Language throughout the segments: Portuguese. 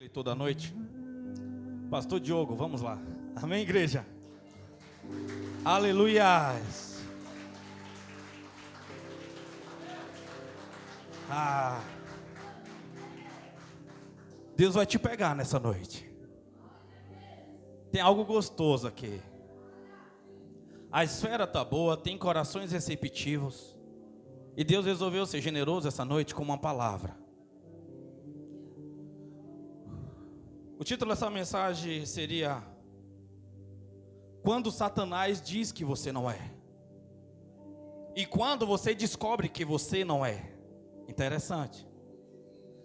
Toda noite. Pastor Diogo, vamos lá. Amém, igreja? Aleluias. Deus vai te pegar nessa noite. Tem algo gostoso aqui. A esfera tá boa, tem corações receptivos. E Deus resolveu ser generoso essa noite com uma palavra. O título dessa mensagem seria: Quando Satanás diz que você não é, e quando você descobre que você não é. Interessante.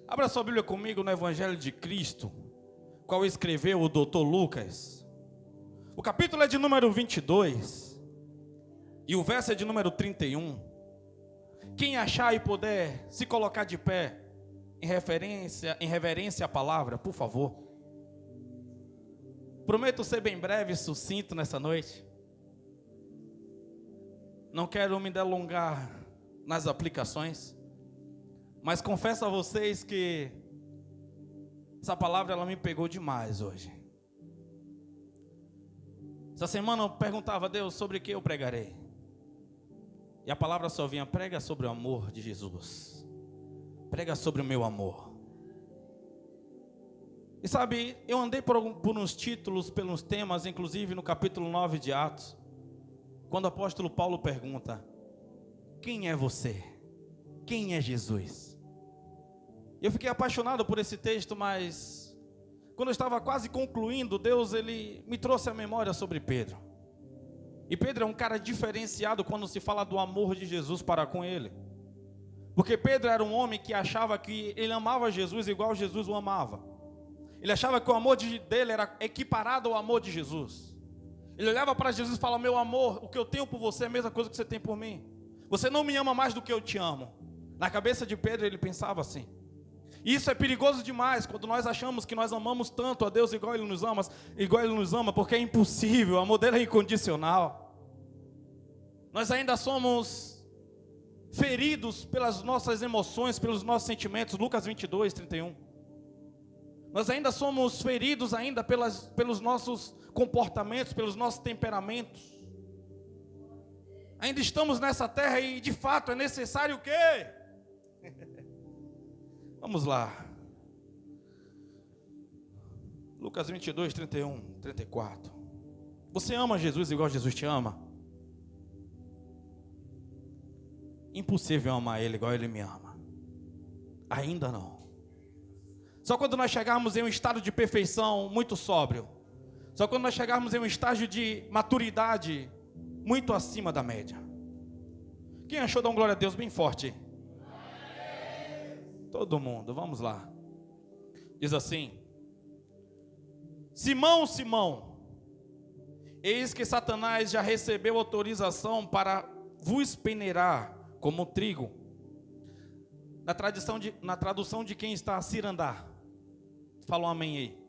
Abra sua Bíblia comigo no Evangelho de Cristo, qual escreveu o Dr. Lucas. O capítulo é de número 22 e o verso é de número 31. Quem achar e puder se colocar de pé em reverência à palavra, por favor. Prometo ser bem breve e sucinto nessa noite. Não quero me delongar nas aplicações, mas confesso a vocês que essa palavra ela me pegou demais hoje. Essa semana eu perguntava a Deus sobre o que eu pregarei. E a palavra só vinha: prega sobre o amor de Jesus. Prega sobre o meu amor. E sabe, eu andei por uns títulos, pelos temas, inclusive no capítulo 9 de Atos, quando o apóstolo Paulo pergunta: quem é você? Quem é Jesus? Eu fiquei apaixonado por esse texto, mas quando eu estava quase concluindo, Deus ele me trouxe a memória sobre Pedro. E Pedro é um cara diferenciado quando se fala do amor de Jesus para com ele. Porque Pedro era um homem que achava que ele amava Jesus igual Jesus o amava. Ele achava que o amor dele era equiparado ao amor de Jesus. Ele olhava para Jesus e falava: meu amor, o que eu tenho por você é a mesma coisa que você tem por mim. Você não me ama mais do que eu te amo. Na cabeça de Pedro ele pensava assim. E isso é perigoso demais, quando nós achamos que nós amamos tanto a Deus igual Ele nos ama, porque é impossível, o amor dele é incondicional. Nós ainda somos feridos pelas nossas emoções, pelos nossos sentimentos. Lucas 22, 31. Nós ainda somos feridos ainda pelos nossos comportamentos, pelos nossos temperamentos. Ainda estamos nessa terra e de fato é necessário o quê? Vamos lá. Lucas 22, 31, 34. Você ama Jesus igual Jesus te ama? Impossível amar Ele igual Ele me ama. Ainda não. Só quando nós chegarmos em um estado de perfeição muito sóbrio. Só quando nós chegarmos em um estágio de maturidade muito acima da média. Quem achou, dá um glória a Deus bem forte? Todo mundo, vamos lá. Diz assim: Simão, Simão, eis que Satanás já recebeu autorização para vos peneirar como trigo. Na tradução de quem está a cirandar. Fala um amém aí.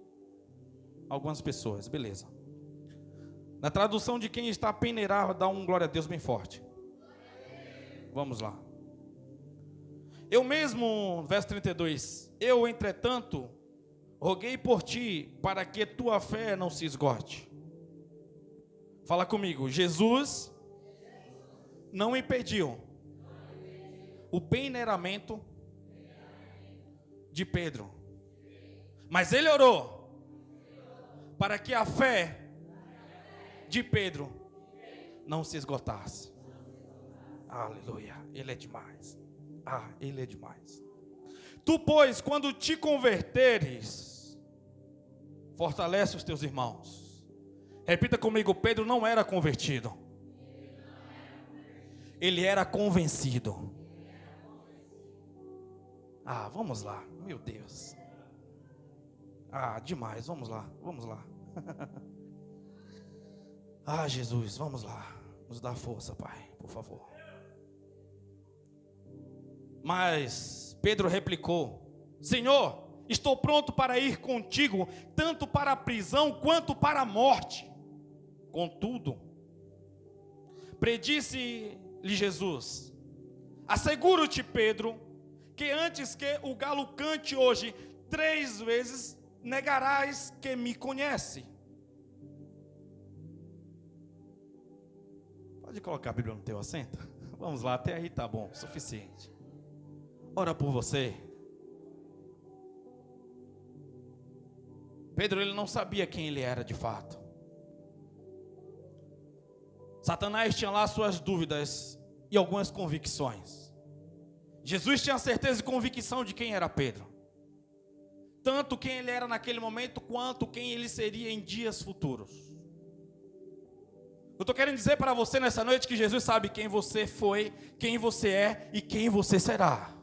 Algumas pessoas, beleza. Na tradução de quem está a peneirar, dá um glória a Deus bem forte. Vamos lá. Eu mesmo, verso 32. Eu, entretanto, roguei por ti, para que tua fé não se esgote. Fala comigo. Jesus não impediu o peneiramento de Pedro, mas ele orou para que a fé de Pedro não se esgotasse. Aleluia, ele é demais. Ele é demais. Tu, pois, quando te converteres, fortalece os teus irmãos. Repita comigo: Pedro não era convertido, ele era convencido. Vamos lá, meu Deus. Demais, vamos lá. Jesus, vamos lá. Nos dá força, Pai, por favor. Mas Pedro replicou: Senhor, estou pronto para ir contigo, tanto para a prisão quanto para a morte. Contudo, predisse-lhe Jesus: asseguro-te, Pedro, que antes que o galo cante hoje 3 vezes, negarás que me conhece. Pode colocar a Bíblia no teu assento? Vamos lá, até aí tá bom, suficiente. Ora por você. Pedro, ele não sabia quem ele era de fato. Satanás tinha lá suas dúvidas e algumas convicções. Jesus tinha certeza e convicção de quem era Pedro. Tanto quem ele era naquele momento, quanto quem ele seria em dias futuros. Eu estou querendo dizer para você nessa noite que Jesus sabe quem você foi, quem você é e quem você será.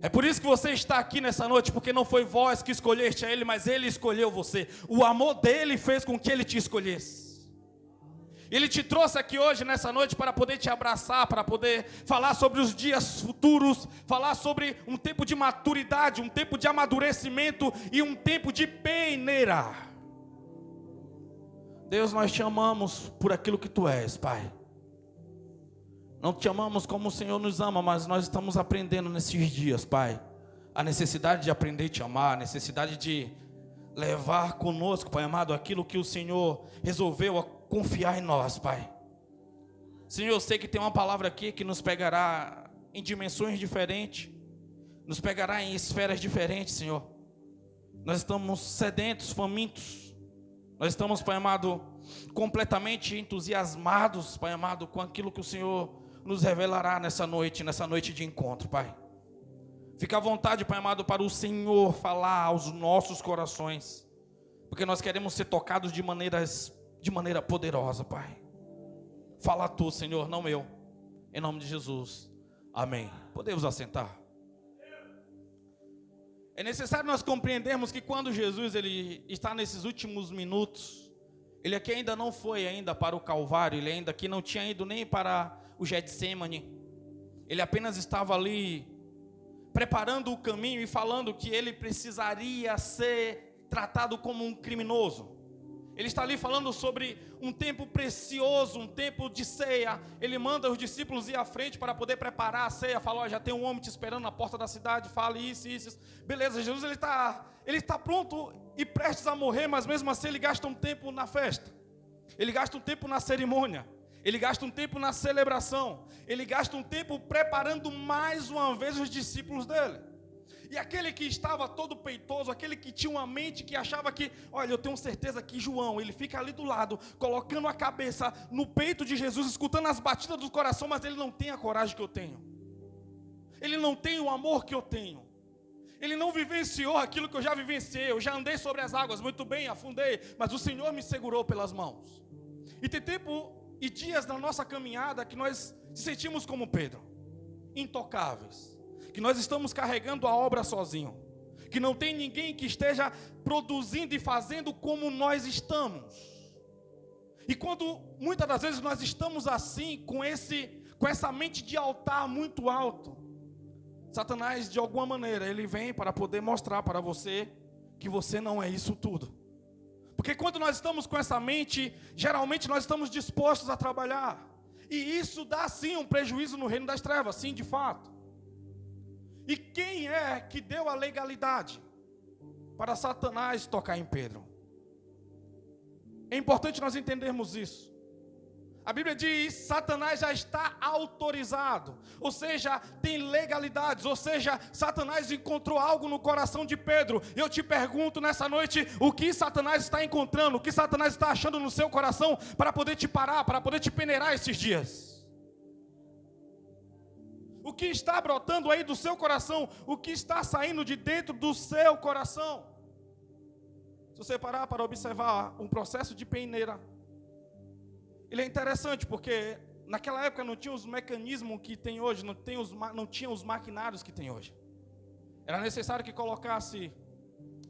É por isso que você está aqui nessa noite, porque não foi vós que escolheste a Ele, mas Ele escolheu você. O amor dEle fez com que Ele te escolhesse. Ele te trouxe aqui hoje, nessa noite, para poder te abraçar, para poder falar sobre os dias futuros, falar sobre um tempo de maturidade, um tempo de amadurecimento e um tempo de peneira. Deus, nós te amamos por aquilo que Tu és, Pai. Não te amamos como o Senhor nos ama, mas nós estamos aprendendo nesses dias, Pai, a necessidade de aprender a te amar, a necessidade de levar conosco, Pai amado, aquilo que o Senhor resolveu confiar em nós, Pai. Senhor, eu sei que tem uma palavra aqui que nos pegará em dimensões diferentes, nos pegará em esferas diferentes, Senhor. Nós estamos sedentos, famintos, nós estamos, Pai amado, completamente entusiasmados, Pai amado, com aquilo que o Senhor nos revelará nessa noite de encontro, Pai. Fica à vontade, Pai amado, para o Senhor falar aos nossos corações, porque nós queremos ser tocados de maneira poderosa, Pai. Fala Tu, Senhor, não eu. Em nome de Jesus. Amém. Podemos assentar. É necessário nós compreendermos que quando Jesus ele está nesses últimos minutos, ele aqui ainda não foi ainda para o Calvário, ele ainda aqui não tinha ido nem para o Getsêmani. Ele apenas estava ali preparando o caminho e falando que ele precisaria ser tratado como um criminoso. Ele está ali falando sobre um tempo precioso, um tempo de ceia. Ele manda os discípulos ir à frente para poder preparar a ceia. Fala, já tem um homem te esperando na porta da cidade. Fale isso. Beleza, Jesus ele está pronto e prestes a morrer, mas mesmo assim ele gasta um tempo na festa. Ele gasta um tempo na cerimônia. Ele gasta um tempo na celebração. Ele gasta um tempo preparando mais uma vez os discípulos dele. E aquele que estava todo peitoso, aquele que tinha uma mente que achava que, olha, eu tenho certeza que João, ele fica ali do lado, colocando a cabeça no peito de Jesus, escutando as batidas do coração, mas ele não tem a coragem que eu tenho. Ele não tem o amor que eu tenho. Ele não vivenciou aquilo que eu já vivenciei. Eu já andei sobre as águas, muito bem, afundei, mas o Senhor me segurou pelas mãos. E tem tempo e dias na nossa caminhada que nós nos sentimos como Pedro, intocáveis. Que nós estamos carregando a obra sozinho, que não tem ninguém que esteja produzindo e fazendo como nós estamos. E quando muitas das vezes nós estamos assim, com essa mente de altar muito alto, Satanás de alguma maneira ele vem para poder mostrar para você que você não é isso tudo. Porque quando nós estamos com essa mente, geralmente nós estamos dispostos a trabalhar, e isso dá sim um prejuízo no reino das trevas, sim, de fato. E quem é que deu a legalidade para Satanás tocar em Pedro? É importante nós entendermos isso. A Bíblia diz, Satanás já está autorizado, ou seja, tem legalidades, ou seja, Satanás encontrou algo no coração de Pedro. Eu te pergunto nessa noite, o que Satanás está encontrando, o que Satanás está achando no seu coração para poder te parar, para poder te peneirar esses dias? O que está brotando aí do seu coração? O que está saindo de dentro do seu coração? Se você parar para observar um processo de peneira, ele é interessante porque naquela época não tinha os mecanismos que tem hoje, não tinha os maquinários que tem hoje. Era necessário que colocasse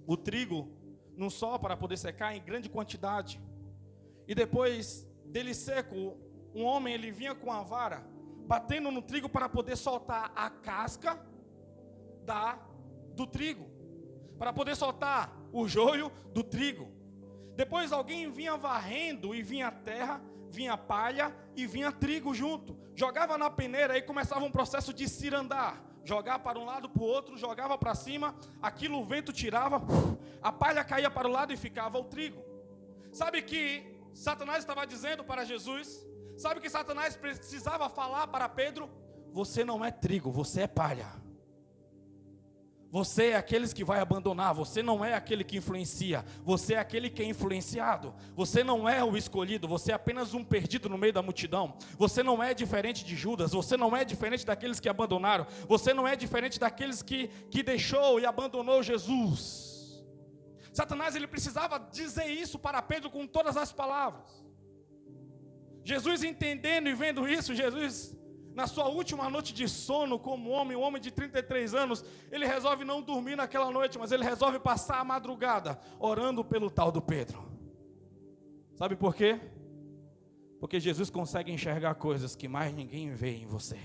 o trigo num sol para poder secar em grande quantidade. E depois dele seco, um homem ele vinha com a vara, batendo no trigo para poder soltar a casca do trigo, para poder soltar o joio do trigo. Depois alguém vinha varrendo e vinha terra, vinha palha e vinha trigo junto. Jogava na peneira e começava um processo de cirandar. jogar para um lado, para o outro, jogava para cima, aquilo o vento tirava, a palha caía para o lado e ficava o trigo. Sabe que Satanás estava dizendo para Jesus? Sabe que Satanás precisava falar para Pedro? Você não é trigo, você é palha. Você é aqueles que vai abandonar, você não é aquele que influencia, você é aquele que é influenciado. Você não é o escolhido, você é apenas um perdido no meio da multidão. Você não é diferente de Judas, você não é diferente daqueles que abandonaram, você não é diferente daqueles que deixou e abandonou Jesus. Satanás, ele precisava dizer isso para Pedro com todas as palavras. Jesus, entendendo e vendo isso, Jesus, na sua última noite de sono como homem, um homem de 33 anos, ele resolve não dormir naquela noite, mas ele resolve passar a madrugada orando pelo tal do Pedro. Sabe por quê? Porque Jesus consegue enxergar coisas que mais ninguém vê em você.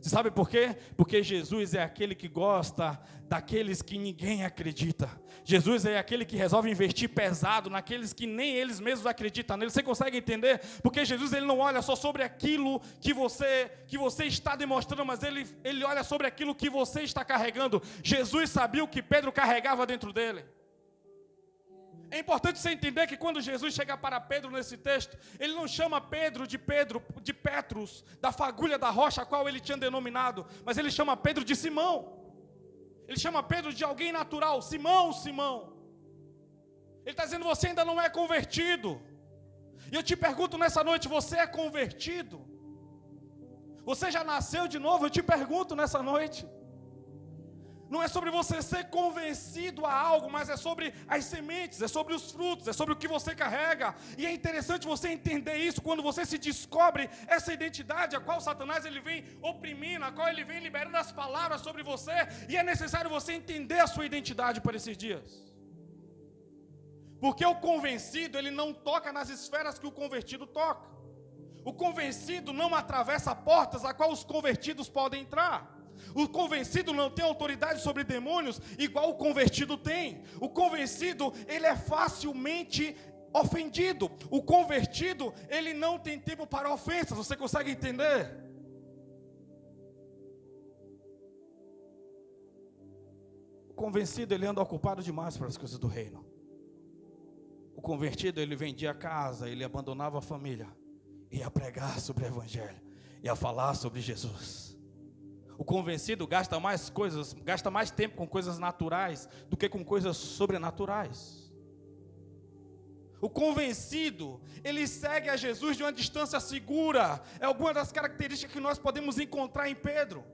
Você sabe por quê? Porque Jesus é aquele que gosta daqueles que ninguém acredita. Jesus é aquele que resolve investir pesado naqueles que nem eles mesmos acreditam nele. Você consegue entender? Porque Jesus, ele não olha só sobre aquilo que você está demonstrando, mas ele olha sobre aquilo que você está carregando. Jesus sabia o que Pedro carregava dentro dele. É importante você entender que quando Jesus chega para Pedro nesse texto, ele não chama Pedro, de Petrus, da fagulha da rocha, a qual ele tinha denominado, mas ele chama Pedro de Simão. Ele chama Pedro de alguém natural, Simão, Simão. Ele está dizendo, você ainda não é convertido. E eu te pergunto nessa noite, você é convertido? Você já nasceu de novo? Eu te pergunto nessa noite. Não é sobre você ser convencido a algo, mas é sobre as sementes, é sobre os frutos, é sobre o que você carrega. E é interessante você entender isso quando você se descobre essa identidade, a qual Satanás ele vem oprimindo, a qual ele vem liberando as palavras sobre você. E é necessário você entender a sua identidade para esses dias. Porque o convencido, ele não toca nas esferas que o convertido toca. O convencido não atravessa portas a qual os convertidos podem entrar. O convencido não tem autoridade sobre demônios igual o convertido tem. O convencido, ele é facilmente ofendido. O convertido, ele não tem tempo para ofensas. Você consegue entender? O convencido, ele anda ocupado demais para as coisas do reino. O convertido, ele vendia a casa, ele abandonava a família, ia pregar sobre o evangelho, ia falar sobre Jesus. O convencido gasta mais tempo com coisas naturais do que com coisas sobrenaturais. O convencido, ele segue a Jesus de uma distância segura. É alguma das características que nós podemos encontrar em Pedro.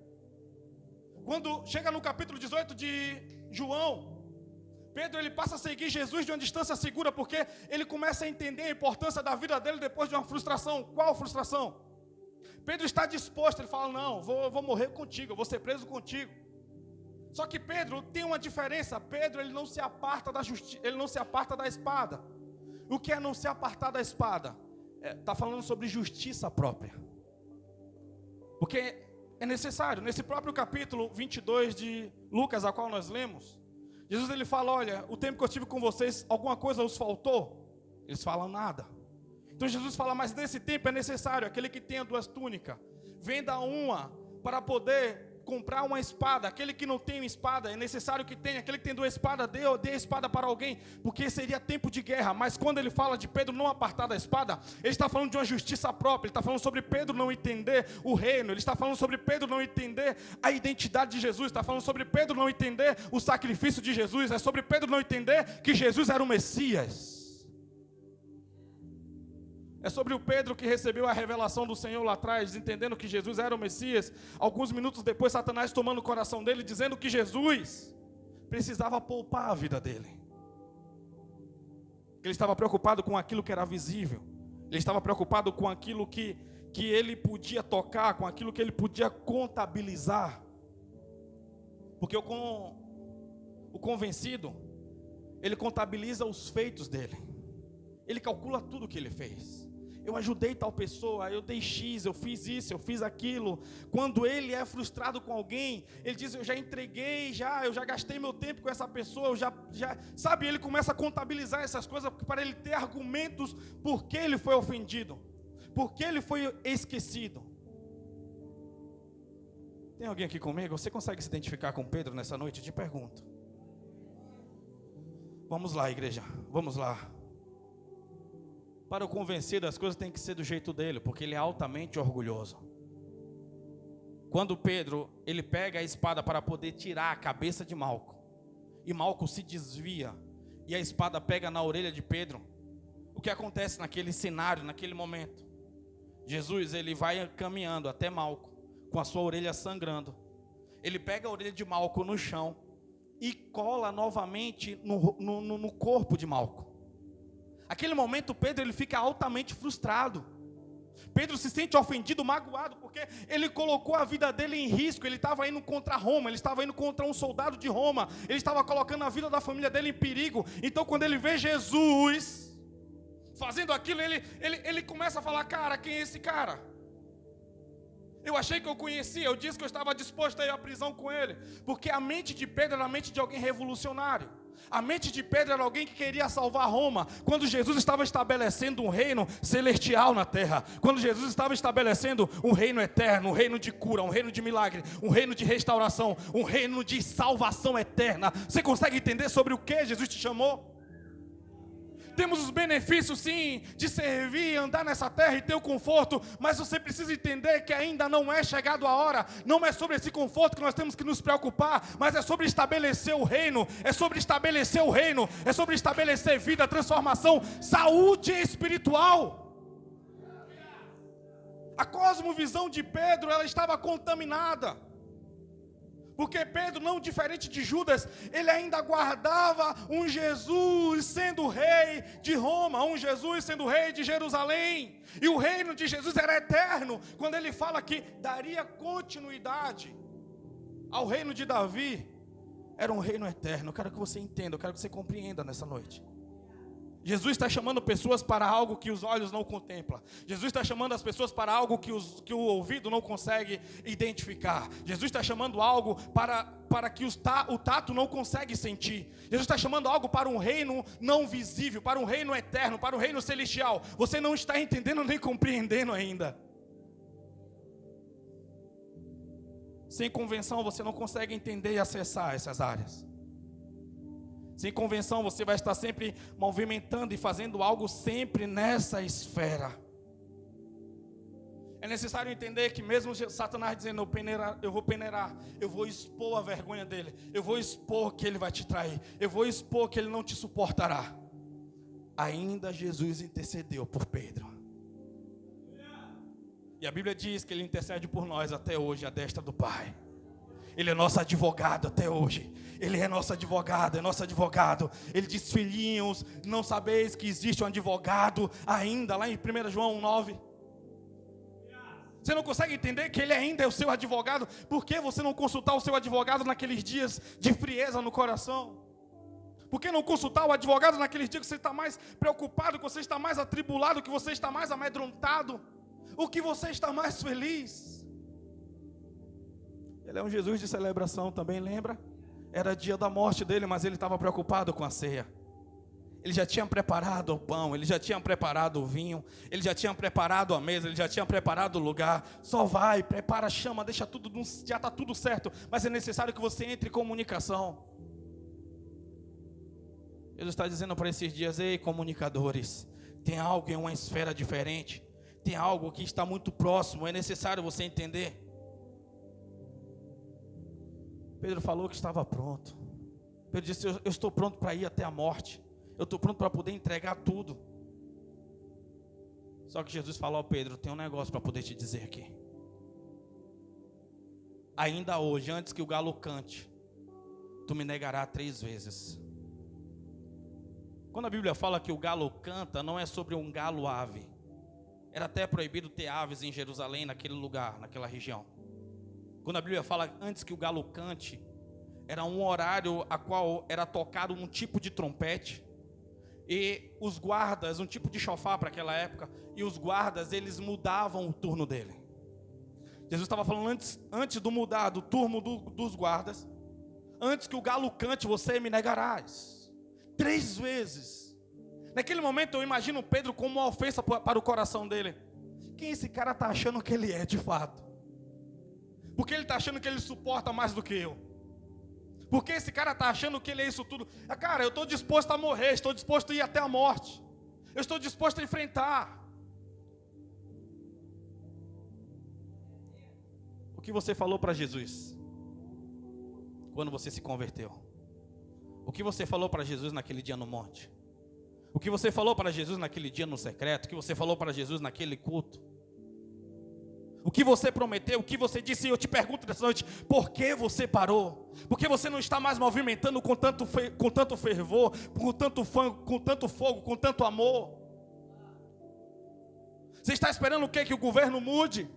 Quando chega no capítulo 18 de João, Pedro ele passa a seguir Jesus de uma distância segura, porque ele começa a entender a importância da vida dele depois de uma frustração. Qual frustração? Pedro está disposto, ele fala, não, vou morrer contigo, eu vou ser preso contigo. Só que Pedro tem uma diferença. Pedro ele não se aparta da ele não se aparta da espada. O que é não se apartar da espada? Está falando sobre justiça própria. Porque é necessário, nesse próprio capítulo 22 de Lucas, a qual nós lemos, Jesus ele fala, olha, o tempo que eu estive com vocês, alguma coisa os faltou? Eles falam nada. Então Jesus fala, mas nesse tempo é necessário, aquele que tenha 2 túnicas, venda uma para poder comprar uma espada. Aquele que não tem espada, é necessário que tenha. Aquele que tem 2 espadas, dê a espada para alguém, porque seria tempo de guerra. Mas quando ele fala de Pedro não apartar da espada, ele está falando de uma justiça própria. Ele está falando sobre Pedro não entender o reino. Ele está falando sobre Pedro não entender a identidade de Jesus. Está falando sobre Pedro não entender o sacrifício de Jesus. É sobre Pedro não entender que Jesus era o Messias. É sobre o Pedro que recebeu a revelação do Senhor lá atrás, entendendo que Jesus era o Messias. Alguns minutos depois, Satanás tomando o coração dele, dizendo que Jesus precisava poupar a vida dele. Ele estava preocupado com aquilo que era visível. Ele estava preocupado com aquilo que ele podia tocar, com aquilo que ele podia contabilizar. Porque o convencido, ele contabiliza os feitos dele. Ele calcula tudo o que ele fez. Eu ajudei tal pessoa, eu dei X, eu fiz isso, eu fiz aquilo. Quando ele é frustrado com alguém, ele diz, eu já entreguei, eu já gastei meu tempo com essa pessoa, sabe, ele começa a contabilizar essas coisas para ele ter argumentos por que ele foi ofendido, por que ele foi esquecido. Tem alguém aqui comigo? Você consegue se identificar com Pedro nessa noite? Eu te pergunto. Vamos lá, igreja, vamos lá. Para o convencer das coisas tem que ser do jeito dele, porque ele é altamente orgulhoso. Quando Pedro, ele pega a espada para poder tirar a cabeça de Malco, e Malco se desvia, e a espada pega na orelha de Pedro, o que acontece naquele cenário, naquele momento? Jesus, ele vai caminhando até Malco, com a sua orelha sangrando. Ele pega a orelha de Malco no chão, e cola novamente no corpo de Malco. Aquele momento Pedro ele fica altamente frustrado. Pedro se sente ofendido, magoado, porque ele colocou a vida dele em risco. Ele estava indo contra Roma, ele estava indo contra um soldado de Roma, ele estava colocando a vida da família dele em perigo. Então quando ele vê Jesus fazendo aquilo, ele começa a falar: cara, quem é esse cara? Eu achei que eu conhecia, eu disse que eu estava disposto a ir à prisão com ele, porque a mente de Pedro era a mente de alguém revolucionário. A mente de Pedro era alguém que queria salvar Roma, quando Jesus estava estabelecendo um reino celestial na terra, quando Jesus estava estabelecendo um reino eterno, um reino de cura, um reino de milagre, um reino de restauração, um reino de salvação eterna. Você consegue entender sobre o que Jesus te chamou? Temos os benefícios sim, de servir, andar nessa terra e ter o conforto, mas você precisa entender que ainda não é chegado a hora. Não é sobre esse conforto que nós temos que nos preocupar, mas é sobre estabelecer o reino, é sobre estabelecer o reino, é sobre estabelecer vida, transformação, saúde espiritual. A cosmovisão de Pedro, ela estava contaminada. Porque Pedro, não diferente de Judas, ele ainda guardava um Jesus sendo rei de Roma, um Jesus sendo rei de Jerusalém. E o reino de Jesus era eterno, quando ele fala que daria continuidade ao reino de Davi. Era um reino eterno. Eu quero que você entenda, eu quero que você compreenda nessa noite. Jesus está chamando pessoas para algo que os olhos não contemplam. Jesus está chamando as pessoas para algo que o ouvido não consegue identificar. Jesus está chamando algo para que o tato não consegue sentir. Jesus está chamando algo para um reino não visível, para um reino eterno, para um reino celestial. Você não está entendendo nem compreendendo ainda. Sem convenção você não consegue entender e acessar essas áreas. Sem convenção você vai estar sempre movimentando e fazendo algo sempre nessa esfera. É necessário entender que mesmo Satanás dizendo: eu vou peneirar, eu vou expor a vergonha dele, eu vou expor que ele vai te trair, eu vou expor que ele não te suportará. Ainda Jesus intercedeu por Pedro. E a Bíblia diz que ele intercede por nós até hoje, à destra do Pai. Ele é nosso advogado até hoje. Ele é nosso advogado, é nosso advogado. Ele diz: filhinhos, não sabeis que existe um advogado ainda, lá em 1 João 9. Você não consegue entender que ele ainda é o seu advogado? Por que você não consultar o seu advogado naqueles dias de frieza no coração? Por que não consultar o advogado naqueles dias que você está mais preocupado, que você está mais atribulado, que você está mais amedrontado, ou que você está mais feliz? Ele é um Jesus de celebração também, lembra? Era dia da morte dele, mas ele estava preocupado com a ceia. Ele já tinha preparado o pão, ele já tinha preparado o vinho, ele já tinha preparado a mesa, ele já tinha preparado o lugar. Só vai, prepara, chama, deixa tudo, já está tudo certo, mas é necessário que você entre em comunicação. Ele está dizendo para esses dias: ei, comunicadores, tem algo em uma esfera diferente, tem algo que está muito próximo, é necessário você entender. Pedro falou que estava pronto. Pedro disse: eu estou pronto para ir até a morte. Eu estou pronto para poder entregar tudo. Só que Jesus falou: Pedro, tem um negócio para poder te dizer aqui. Ainda hoje, antes que o galo cante, tu me negarás 3 vezes. Quando a Bíblia fala que o galo canta, não é sobre um galo ave. Era até proibido ter aves em Jerusalém, naquele lugar, naquela região. Quando a Bíblia fala antes que o galo cante, era um horário a qual era tocado um tipo de trompete, e os guardas, um tipo de chofar para aquela época, e os guardas, eles mudavam o turno dele. Jesus estava falando antes do mudar do turno dos guardas: antes que o galo cante, você me negarás 3 vezes. Naquele momento eu imagino Pedro como uma ofensa para o coração dele. Quem esse cara está achando que ele é de fato? Porque ele está achando que ele suporta mais do que eu. Porque esse cara está achando que ele é isso tudo. Cara, eu estou disposto a morrer, estou disposto a ir até a morte. Eu estou disposto a enfrentar. O que você falou para Jesus quando você se converteu? O que você falou para Jesus naquele dia no monte? O que você falou para Jesus naquele dia no secreto? O que você falou para Jesus naquele culto? O que você prometeu? O que você disse? E eu te pergunto nessa noite, por que você parou? Por que você não está mais movimentando com tanto fervor, com tanto fogo, com tanto amor? Você está esperando o quê? Que o governo mude?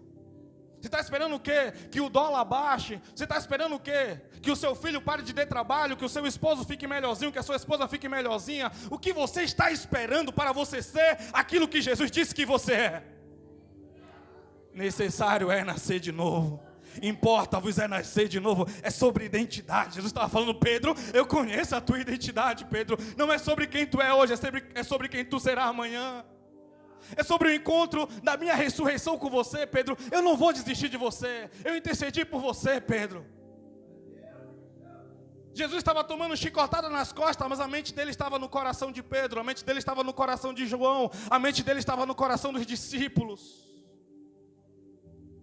Você está esperando o quê? Que o dólar baixe? Você está esperando o quê? Que o seu filho pare de ter trabalho? Que o seu esposo fique melhorzinho? Que a sua esposa fique melhorzinha? O que você está esperando para você ser aquilo que Jesus disse que você é? Necessário é nascer de novo. Importa-vos é nascer de novo. É sobre identidade. Jesus estava falando, Pedro, eu conheço a tua identidade, Pedro. Não é sobre quem tu é hoje, é sobre quem tu serás amanhã. É sobre o encontro da minha ressurreição com você, Pedro. Eu não vou desistir de você. Eu intercedi por você, Pedro. Jesus estava tomando chicotada nas costas, mas a mente dele estava no coração de Pedro. A mente dele estava no coração de João. A mente dele estava no coração dos discípulos.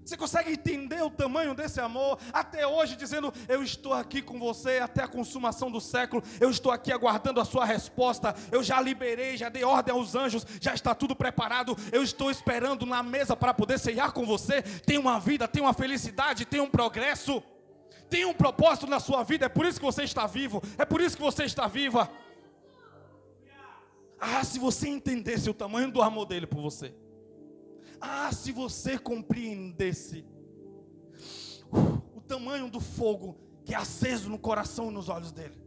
Você consegue entender o tamanho desse amor? Até hoje dizendo, eu estou aqui com você até a consumação do século. Eu estou aqui aguardando a sua resposta. Eu já liberei, já dei ordem aos anjos. Já está tudo preparado. Eu estou esperando na mesa para poder ceiar com você. Tem uma vida, tem uma felicidade, tem um progresso. Tem um propósito na sua vida. É por isso que você está vivo. É por isso que você está viva. Ah, se você entendesse o tamanho do amor dele por você. Ah, se você compreendesse o tamanho do fogo que é aceso no coração e nos olhos dele.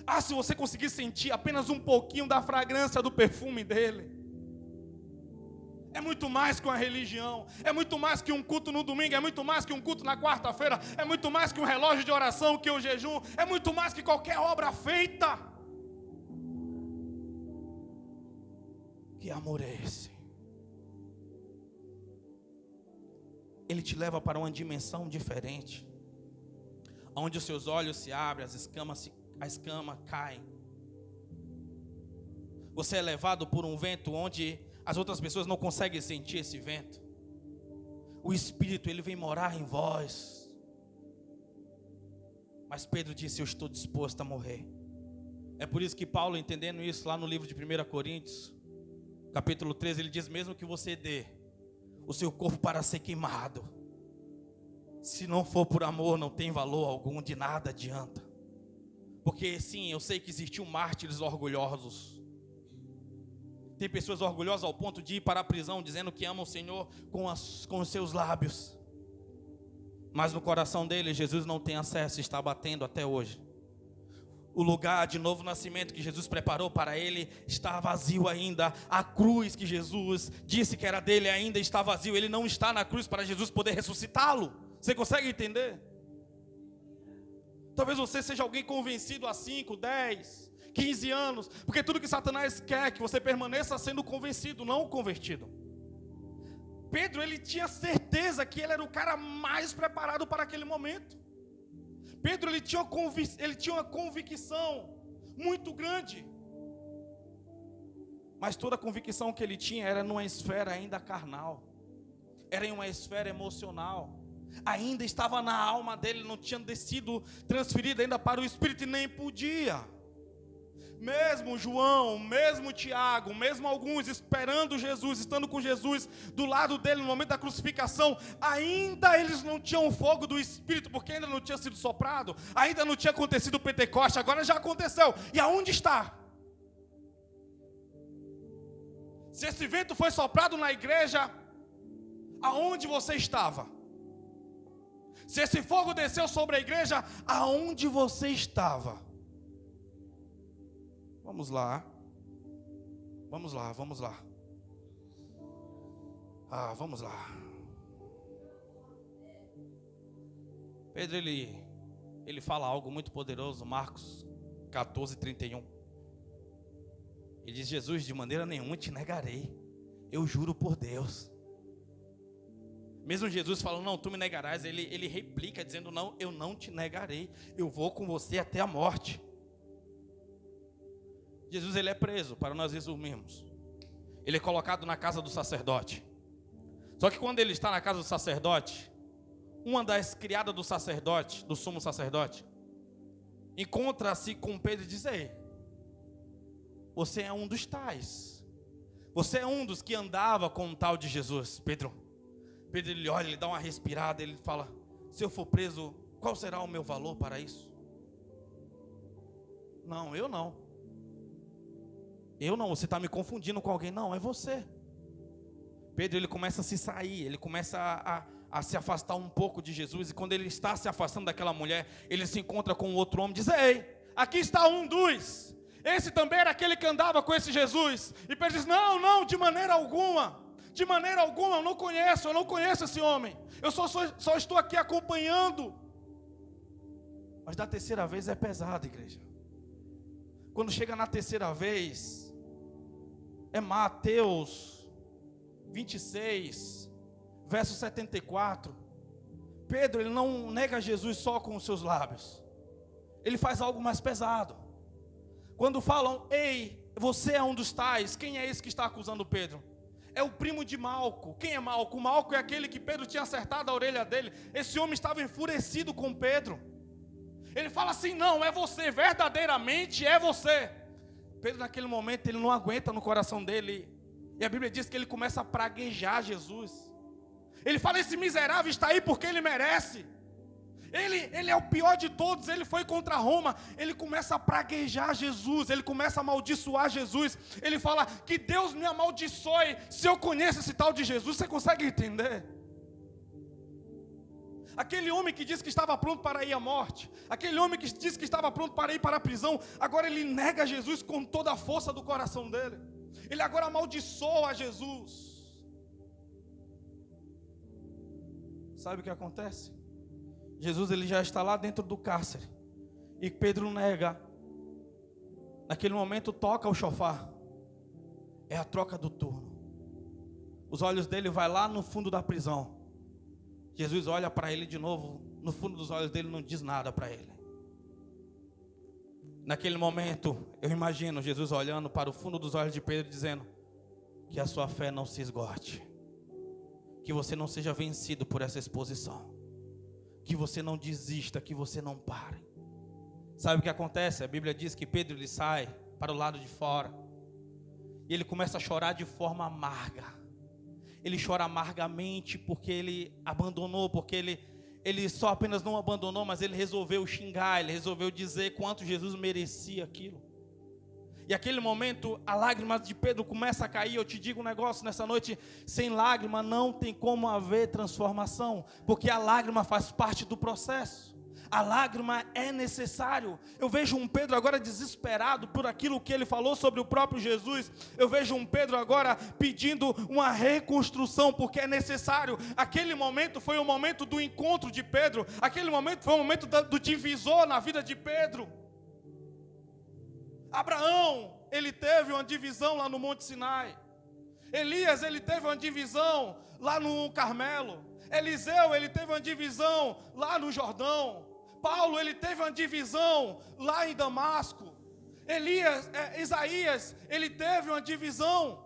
Ah, se você conseguir sentir apenas um pouquinho da fragrância do perfume dele. É muito mais que uma religião. É muito mais que um culto no domingo. É muito mais que um culto na quarta-feira. É muito mais que um relógio de oração, que o jejum. É muito mais que qualquer obra feita. Que amor é esse? Ele te leva para uma dimensão diferente, onde os seus olhos se abrem, a escama cai. Você é levado por um vento onde as outras pessoas não conseguem sentir esse vento. O Espírito, ele vem morar em vós. Mas Pedro disse, eu estou disposto a morrer. É por isso que Paulo, entendendo isso lá no livro de 1 Coríntios, capítulo 13, ele diz, mesmo que você dê o seu corpo para ser queimado, se não for por amor, não tem valor algum, de nada adianta. Porque sim, eu sei que existiam mártires orgulhosos. Tem pessoas orgulhosas ao ponto de ir para a prisão dizendo que amam o Senhor com os seus lábios, mas no coração dele Jesus não tem acesso, está batendo até hoje. O lugar de novo nascimento que Jesus preparou para ele está vazio ainda. A cruz que Jesus disse que era dele ainda está vazio. Ele não está na cruz para Jesus poder ressuscitá-lo. Você consegue entender? Talvez você seja alguém convencido há 5, 10, 15 anos. Porque tudo que Satanás quer é que você permaneça sendo convencido, não convertido. Pedro, ele tinha certeza que ele era o cara mais preparado para aquele momento. Pedro, ele tinha uma convicção muito grande. Mas toda a convicção que ele tinha era numa esfera ainda carnal. Era em uma esfera emocional. Ainda estava na alma dele, não tinha sido transferido ainda para o Espírito e nem podia. Mesmo João, mesmo Tiago, mesmo alguns esperando Jesus, estando com Jesus do lado dele no momento da crucificação, ainda eles não tinham o fogo do Espírito, porque ainda não tinha sido soprado, ainda não tinha acontecido o Pentecoste, agora já aconteceu. E aonde está? Se esse vento foi soprado na igreja, aonde você estava? Se esse fogo desceu sobre a igreja, aonde você estava? Vamos lá. Vamos lá. Vamos lá. Pedro, ele fala algo muito poderoso, Marcos 14:31. Ele diz, Jesus, de maneira nenhuma te negarei. Eu juro por Deus. Mesmo Jesus falando, não, tu me negarás, ele replica dizendo, não, eu não te negarei, eu vou com você até a morte. Jesus, ele é preso, para nós resumirmos. Ele é colocado na casa do sacerdote. Só que quando ele está na casa do sacerdote, uma das criadas do sacerdote, do sumo sacerdote, encontra-se com Pedro e diz, ei, você é um dos tais. Você é um dos que andava com o tal de Jesus. Pedro, ele olha, ele dá uma respirada, ele fala, se eu for preso, qual será o meu valor para isso? Não, eu não. Eu não, você está me confundindo com alguém. Não, é você. Pedro, ele começa a se sair, ele começa a se afastar um pouco de Jesus. E quando ele está se afastando daquela mulher, ele se encontra com outro homem e diz, ei, aqui está um dos. Esse também era aquele que andava com esse Jesus. E Pedro diz, não, de maneira alguma. De maneira alguma, eu não conheço esse homem. Eu só estou aqui acompanhando. Mas da terceira vez é pesado, igreja. Quando chega na terceira vez, é Mateus 26, verso 74. Pedro, ele não nega Jesus só com os seus lábios. Ele faz algo mais pesado. Quando falam, ei, você é um dos tais, quem é esse que está acusando Pedro? É o primo de Malco. Quem é Malco? Malco é aquele que Pedro tinha acertado a orelha dele. Esse homem estava enfurecido com Pedro. Ele fala assim, não, é você, verdadeiramente é você. Pedro naquele momento, ele não aguenta no coração dele. E a Bíblia diz que ele começa a praguejar Jesus. Ele fala, esse miserável está aí porque ele merece. Ele é o pior de todos, ele foi contra Roma. Ele começa a praguejar Jesus, ele começa a amaldiçoar Jesus. Ele fala, que Deus me amaldiçoe se eu conheço esse tal de Jesus. Você consegue entender? Aquele homem que disse que estava pronto para ir à morte, aquele homem que disse que estava pronto para ir para a prisão, agora ele nega Jesus com toda a força do coração dele. Ele agora amaldiçoa Jesus. Sabe o que acontece? Jesus, ele já está lá dentro do cárcere, e Pedro nega. Naquele momento toca o chofar. É a troca do turno. Os olhos dele vai lá no fundo da prisão. Jesus olha para ele de novo. No fundo dos olhos dele não diz nada para ele. Naquele momento, eu imagino Jesus olhando para o fundo dos olhos de Pedro, dizendo, que a sua fé não se esgote, que você não seja vencido por essa exposição, que você não desista, que você não pare. Sabe o que acontece? A Bíblia diz que Pedro, ele sai para o lado de fora, e ele começa a chorar de forma amarga. Ele chora amargamente porque ele abandonou, porque ele só apenas não abandonou, mas ele resolveu xingar, ele resolveu dizer quanto Jesus merecia aquilo. E aquele momento, a lágrima de Pedro começa a cair. Eu te digo um negócio nessa noite, sem lágrima não tem como haver transformação, porque a lágrima faz parte do processo. A lágrima é necessário. Eu vejo um Pedro agora desesperado por aquilo que ele falou sobre o próprio Jesus. Eu vejo um Pedro agora pedindo uma reconstrução, porque é necessário. Aquele momento foi o momento do encontro de Pedro. Aquele momento foi o momento do divisor na vida de Pedro. Abraão, ele teve uma divisão lá no Monte Sinai. Elias, ele teve uma divisão lá no Carmelo. Eliseu, ele teve uma divisão lá no Jordão. Paulo, ele teve uma divisão lá em Damasco. Isaías, ele teve uma divisão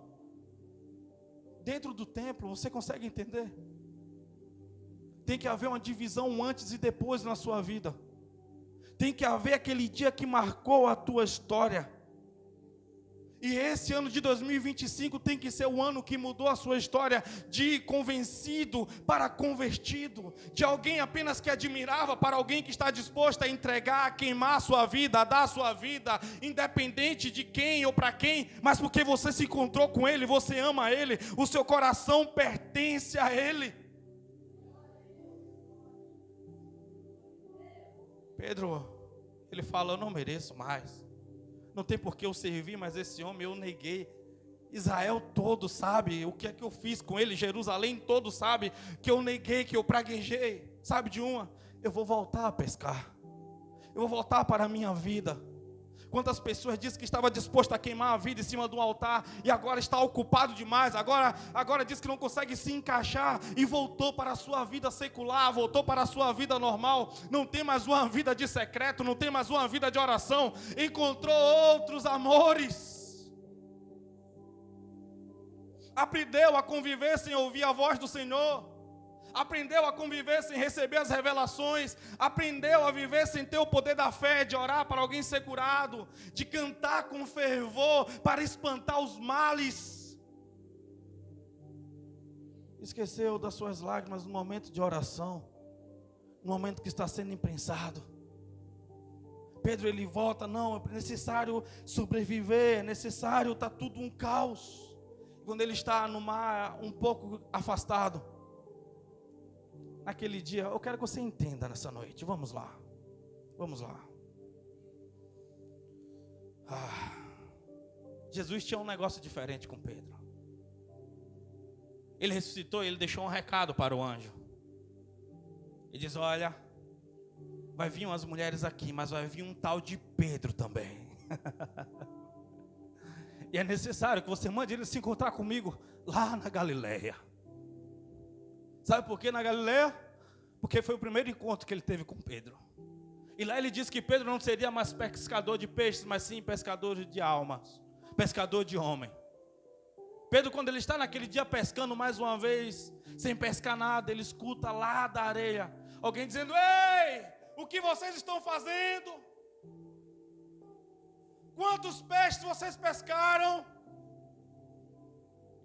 dentro do templo. Você consegue entender? Tem que haver uma divisão antes e depois na sua vida. Tem que haver aquele dia que marcou a tua história. E esse ano de 2025 tem que ser o ano que mudou a sua história, de convencido para convertido, de alguém apenas que admirava para alguém que está disposto a entregar, a queimar a sua vida, a dar a sua vida, independente de quem ou para quem, mas porque você se encontrou com Ele, você ama Ele, o seu coração pertence a Ele. Pedro, ele fala, eu não mereço mais. Não tem por que eu servir, mas esse homem eu neguei. Israel todo sabe o que é que eu fiz com ele. Jerusalém todo sabe que eu neguei, que eu praguejei. Sabe de uma? Eu vou voltar a pescar. Eu vou voltar para a minha vida. Quantas pessoas disse que estava disposto a queimar a vida em cima do altar e agora está ocupado demais, agora diz que não consegue se encaixar e voltou para a sua vida secular, voltou para a sua vida normal, não tem mais uma vida de secreto, não tem mais uma vida de oração, encontrou outros amores. Aprendeu a conviver sem ouvir a voz do Senhor. Aprendeu a conviver sem receber as revelações. Aprendeu a viver sem ter o poder da fé, de orar para alguém ser curado, de cantar com fervor para espantar os males. Esqueceu das suas lágrimas no momento de oração, no momento que está sendo imprensado. Pedro, ele volta, não, é necessário sobreviver, é necessário, está tudo um caos. Quando ele está no mar, um pouco afastado, naquele dia, eu quero que você entenda nessa noite. Vamos lá. Jesus tinha um negócio diferente com Pedro. Ele ressuscitou, ele deixou um recado para o anjo. Ele diz: olha, vai vir umas mulheres aqui, mas vai vir um tal de Pedro também. E é necessário que você mande ele se encontrar comigo lá na Galileia. Sabe por que na Galileia? Porque foi o primeiro encontro que ele teve com Pedro. E lá ele disse que Pedro não seria mais pescador de peixes, mas sim pescador de almas, pescador de homem. Pedro, quando ele está naquele dia pescando mais uma vez, sem pescar nada, ele escuta lá da areia alguém dizendo: ei, o que vocês estão fazendo? Quantos peixes vocês pescaram?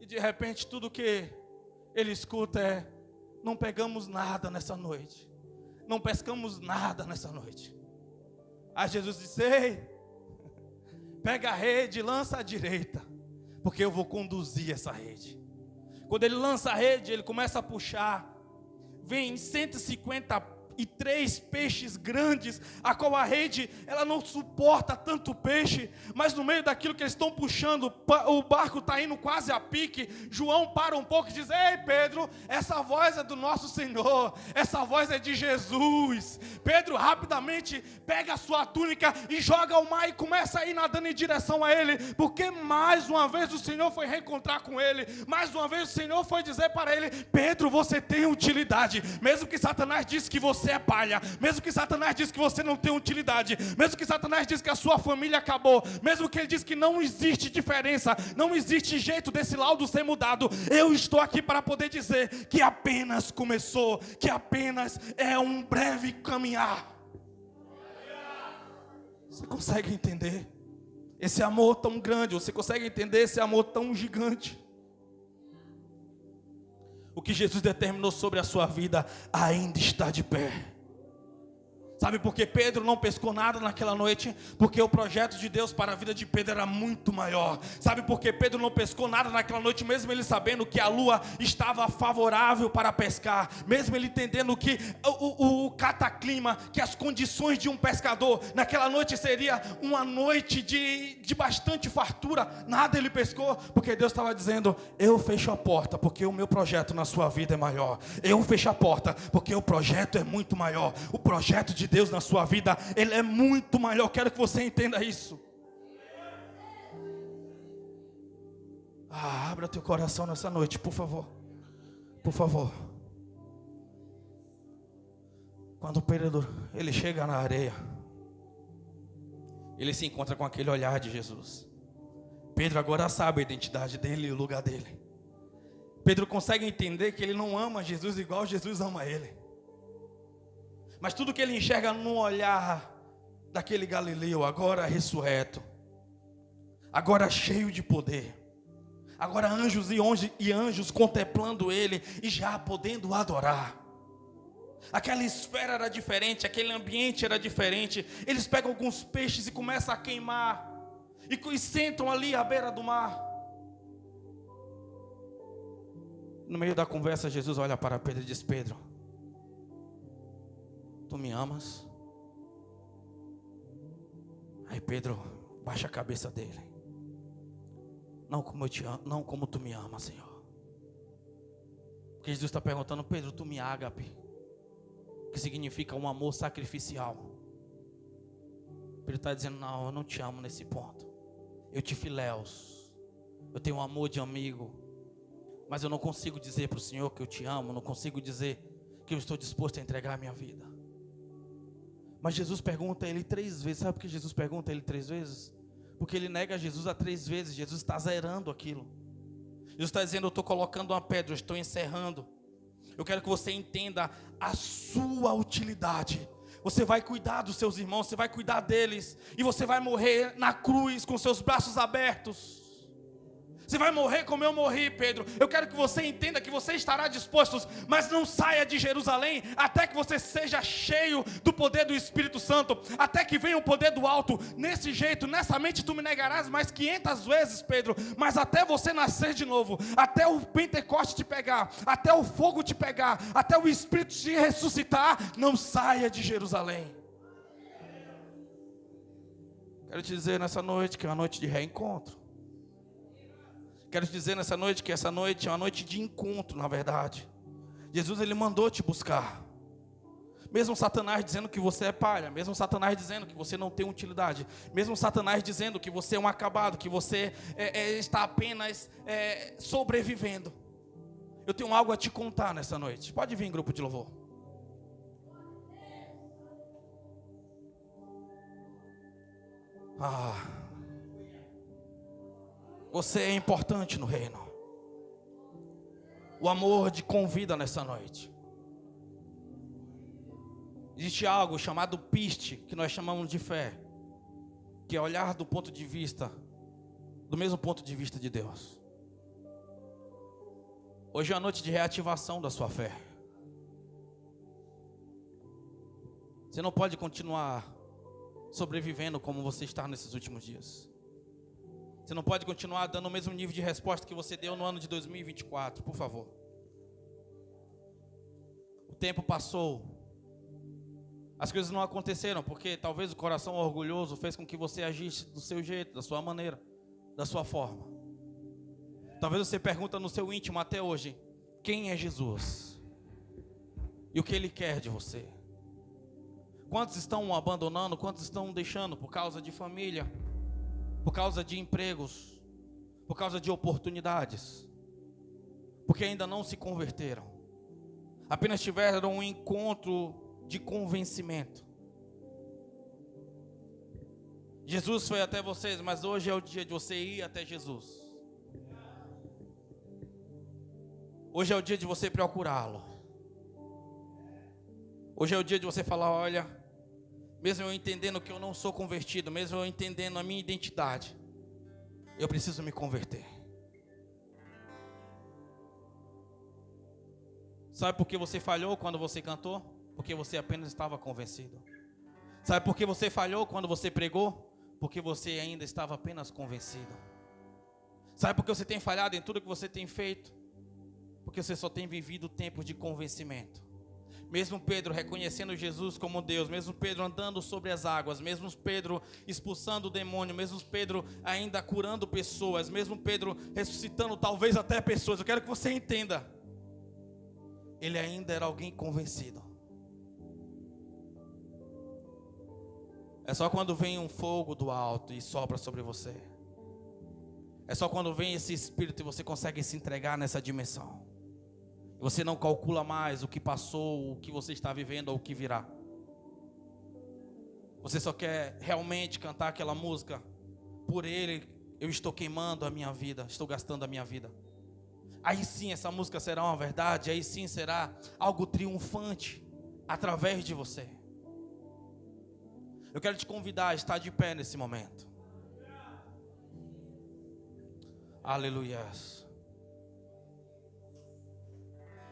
E de repente tudo que ele escuta é: não pegamos nada nessa noite. Não pescamos nada nessa noite. Aí Jesus disse: ei, pega a rede e lança à direita, porque eu vou conduzir essa rede. Quando ele lança a rede, ele começa a puxar. Vem 153 peixes grandes, a qual a rede, ela não suporta tanto peixe, mas no meio daquilo que eles estão puxando, o barco está indo quase a pique. João para um pouco e diz: ei Pedro, essa voz é do nosso Senhor, essa voz é de Jesus. Pedro rapidamente pega a sua túnica e joga ao mar e começa a ir nadando em direção a ele, porque mais uma vez o Senhor foi reencontrar com ele, mais uma vez o Senhor foi dizer para ele: Pedro, você tem utilidade, mesmo que Satanás disse que você é palha, mesmo que Satanás disse que você não tem utilidade, mesmo que Satanás disse que a sua família acabou, mesmo que ele disse que não existe diferença, não existe jeito desse laudo ser mudado, eu estou aqui para poder dizer que apenas começou, que apenas é um breve caminhar. Você consegue entender esse amor tão grande? Você consegue entender esse amor tão gigante? O que Jesus determinou sobre a sua vida ainda está de pé. Sabe por que Pedro não pescou nada naquela noite? Porque o projeto de Deus para a vida de Pedro era muito maior. Sabe por que Pedro não pescou nada naquela noite? Mesmo ele sabendo que a lua estava favorável para pescar, mesmo ele entendendo que o cataclima, que as condições de um pescador naquela noite seria uma noite de bastante fartura, nada ele pescou, porque Deus estava dizendo: eu fecho a porta, porque o meu projeto na sua vida é maior. Eu fecho a porta, porque o projeto é muito maior. O projeto de Deus na sua vida, ele é muito maior. Quero que você entenda isso. Abra teu coração nessa noite, por favor. Por favor. Quando Pedro, ele chega na areia, ele se encontra com aquele olhar de Jesus. Pedro agora sabe a identidade dele e o lugar dele. Pedro consegue entender que ele não ama Jesus igual Jesus ama ele. Mas tudo que ele enxerga no olhar daquele Galileu, agora ressurreto, agora cheio de poder, agora anjos e anjos contemplando ele e já podendo adorar. Aquela esfera era diferente, aquele ambiente era diferente. Eles pegam alguns peixes e começam a queimar, e sentam ali à beira do mar. No meio da conversa, Jesus olha para Pedro e diz: Pedro, tu me amas? Aí Pedro baixa a cabeça dele: não como eu te amo, não como tu me amas, Senhor. Porque Jesus está perguntando: Pedro, tu me ágape, que significa um amor sacrificial. Pedro está dizendo: não, eu não te amo nesse ponto. Eu te filéus, eu tenho um amor de amigo, mas eu não consigo dizer para o Senhor que eu te amo, não consigo dizer que eu estou disposto a entregar a minha vida. Mas Jesus pergunta a ele 3 vezes. Sabe por que Jesus pergunta a ele 3 vezes? Porque ele nega Jesus a 3 vezes. Jesus está zerando aquilo. Jesus está dizendo: eu estou colocando uma pedra, eu estou encerrando. Eu quero que você entenda a sua utilidade. Você vai cuidar dos seus irmãos, você vai cuidar deles, e você vai morrer na cruz com seus braços abertos. Você vai morrer como eu morri, Pedro. Eu quero que você entenda que você estará disposto, mas não saia de Jerusalém até que você seja cheio do poder do Espírito Santo, até que venha o poder do alto. Nesse jeito, nessa mente tu me negarás mais 500 vezes, Pedro, mas até você nascer de novo, até o Pentecoste te pegar, até o fogo te pegar, até o Espírito te ressuscitar, não saia de Jerusalém. Quero te dizer nessa noite que é uma noite de reencontro. Quero te dizer nessa noite que essa noite é uma noite de encontro, na verdade. Jesus, ele mandou te buscar. Mesmo Satanás dizendo que você é palha, mesmo Satanás dizendo que você não tem utilidade, mesmo Satanás dizendo que você é um acabado, que você está apenas sobrevivendo. Eu tenho algo a te contar nessa noite. Pode vir, grupo de louvor. Você é importante no reino. O amor te convida nessa noite. Existe algo chamado piste, que nós chamamos de fé, que é olhar do mesmo ponto de vista de Deus. Hoje é a noite de reativação da sua fé. Você não pode continuar sobrevivendo como você está nesses últimos dias. Você não pode continuar dando o mesmo nível de resposta que você deu no ano de 2024, por favor. O tempo passou. As coisas não aconteceram porque talvez o coração orgulhoso fez com que você agisse do seu jeito, da sua maneira, da sua forma. Talvez você pergunta no seu íntimo até hoje: quem é Jesus? E o que Ele quer de você? Quantos estão abandonando, quantos estão deixando por causa de família, por causa de empregos, por causa de oportunidades, porque ainda não se converteram, apenas tiveram um encontro de convencimento. Jesus foi até vocês, mas hoje é o dia de você ir até Jesus. Hoje é o dia de você procurá-lo. Hoje é o dia de você falar: olha, mesmo eu entendendo que eu não sou convertido, mesmo eu entendendo a minha identidade, eu preciso me converter. Sabe por que você falhou quando você cantou? Porque você apenas estava convencido. Sabe por que você falhou quando você pregou? Porque você ainda estava apenas convencido. Sabe por que você tem falhado em tudo que você tem feito? Porque você só tem vivido tempos de convencimento. Mesmo Pedro reconhecendo Jesus como Deus, mesmo Pedro andando sobre as águas, mesmo Pedro expulsando o demônio, mesmo Pedro ainda curando pessoas, mesmo Pedro ressuscitando talvez até pessoas, eu quero que você entenda, ele ainda era alguém convencido. É só quando vem um fogo do alto e sopra sobre você, é só quando vem esse Espírito e você consegue se entregar nessa dimensão. Você não calcula mais o que passou, o que você está vivendo ou o que virá. Você só quer realmente cantar aquela música: por Ele eu estou queimando a minha vida, estou gastando a minha vida. Aí sim essa música será uma verdade, aí sim será algo triunfante através de você. Eu quero te convidar a estar de pé nesse momento. Aleluia.